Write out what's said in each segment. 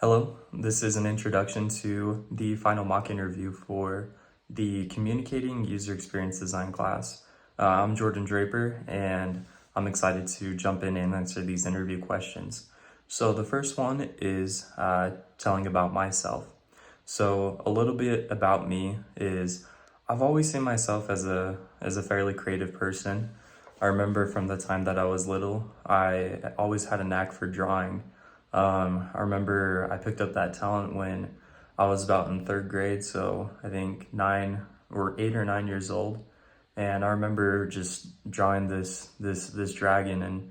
Hello, this is an introduction to the final mock interview for the Communicating User Experience Design class. I'm Jordan Draper, and I'm excited to jump in and answer these interview questions. So the first one is telling about myself. So a little bit about me is I've always seen myself as a fairly creative person. I remember from the time that I was little, I always had a knack for drawing. I remember I picked up that talent when I was about in third grade, so I think 8 or 9 years old, and I remember just drawing this dragon,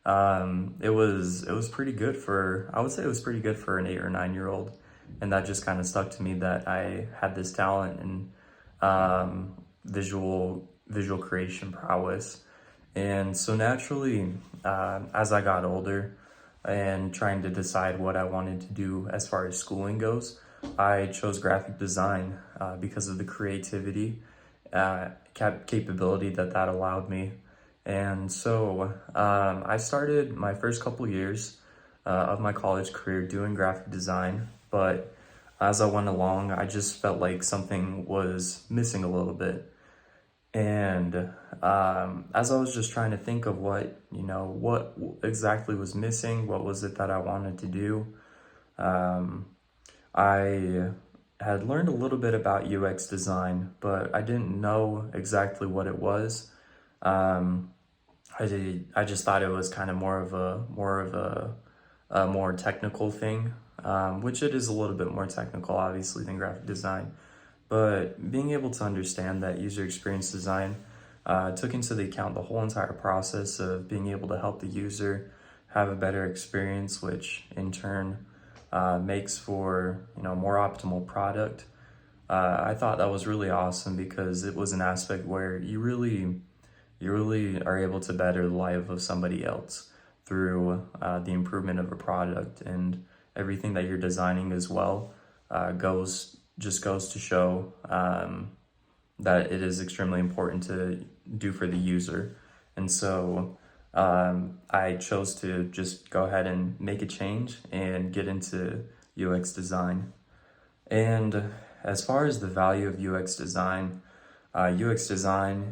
and it was pretty good for I would say it was pretty good for an 8 or 9 year old, and that just kind of stuck to me that I had this talent and visual creation prowess, and so naturally, as I got older and trying to decide what I wanted to do as far as schooling goes, I chose graphic design because of the creativity, capability that allowed me. And so I started my first couple years of my college career doing graphic design, but as I went along, I just felt like something was missing a little bit. And as I was just trying to think of what exactly was missing, what was it that I wanted to do, um, I had learned a little bit about UX design, but I didn't know exactly what it was. Um, I just thought it was kind of a more technical thing, which it is a little bit more technical, obviously, than graphic design. But being able to understand that user experience design took into the account the whole entire process of being able to help the user have a better experience, which in turn makes for more optimal product. I thought that was really awesome because it was an aspect where you really are able to better the life of somebody else through the improvement of a product, and everything that you're designing as well goes to show that it is extremely important to do for the user. And so I chose to just go ahead and make a change and get into UX design. And as far as the value of UX design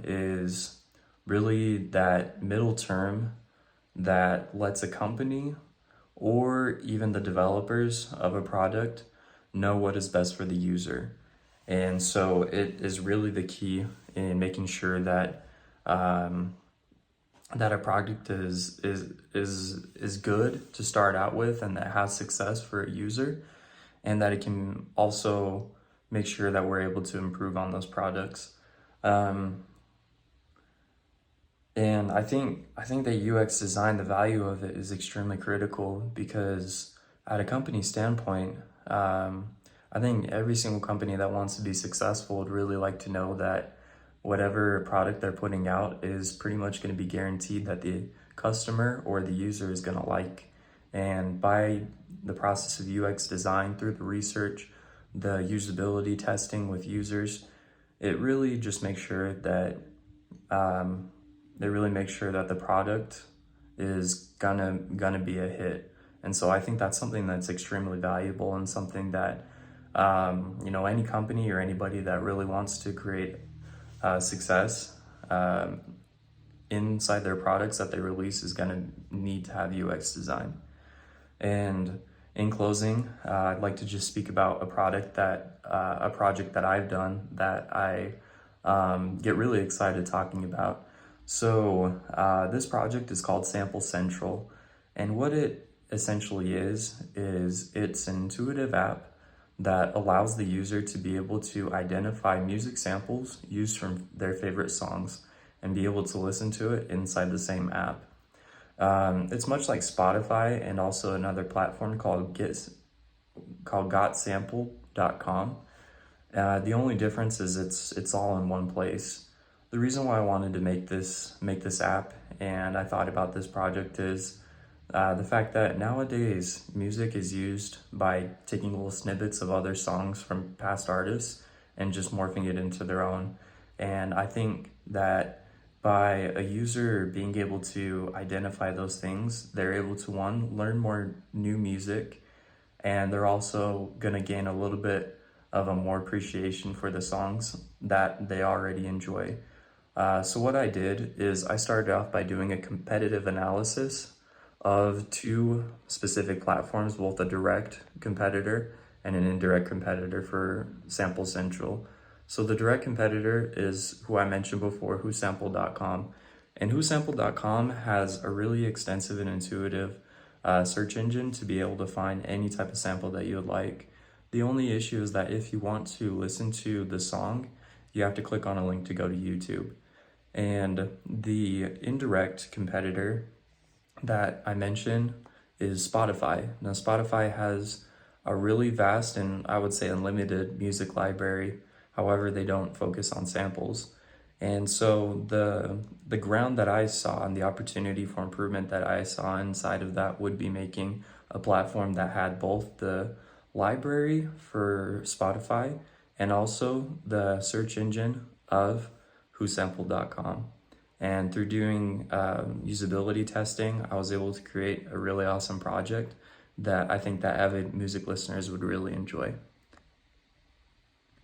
is really that middle term that lets a company or even the developers of a product know what is best for the user. And so it is really the key in making sure that um, that a product is good to start out with and that has success for a user, and that it can also make sure that we're able to improve on those products. Um, and I think that UX design, the value of it is extremely critical because at a company standpoint, I think every single company that wants to be successful would really like to know that whatever product they're putting out is pretty much going to be guaranteed that the customer or the user is going to like. And by the process of UX design, through the research, the usability testing with users, it really just makes sure that um, they really make sure that the product is gonna be a hit. And so I think that's something that's extremely valuable and something that any company or anybody that really wants to create success um, inside their products that they release is gonna need to have UX design. And in closing, I'd like to just speak about a project that I've done that I get really excited talking about. So this project is called Sample Central, and what it essentially is it's an intuitive app that allows the user to be able to identify music samples used from their favorite songs and be able to listen to it inside the same app. It's much like Spotify and also another platform called gotsample.com. The only difference is it's all in one place. The reason why I wanted to make this app and I thought about this project is the fact that nowadays music is used by taking little snippets of other songs from past artists and just morphing it into their own. And I think that by a user being able to identify those things, they're able to, one, learn more new music, and they're also gonna gain a little bit of a more appreciation for the songs that they already enjoy. So what I did is I started off by doing a competitive analysis of two specific platforms, both a direct competitor and an indirect competitor for Sample Central. So the direct competitor is who I mentioned before, whosample.com. And whosample.com has a really extensive and intuitive search engine to be able to find any type of sample that you would like. The only issue is that if you want to listen to the song, you have to click on a link to go to YouTube. And the indirect competitor that I mentioned is Spotify. Now, Spotify has a really vast and I would say unlimited music library. However, they don't focus on samples. And so the ground that I saw and the opportunity for improvement that I saw inside of that would be making a platform that had both the library for Spotify and also the search engine of whosample.com. And through doing usability testing, I was able to create a really awesome project that I think that avid music listeners would really enjoy.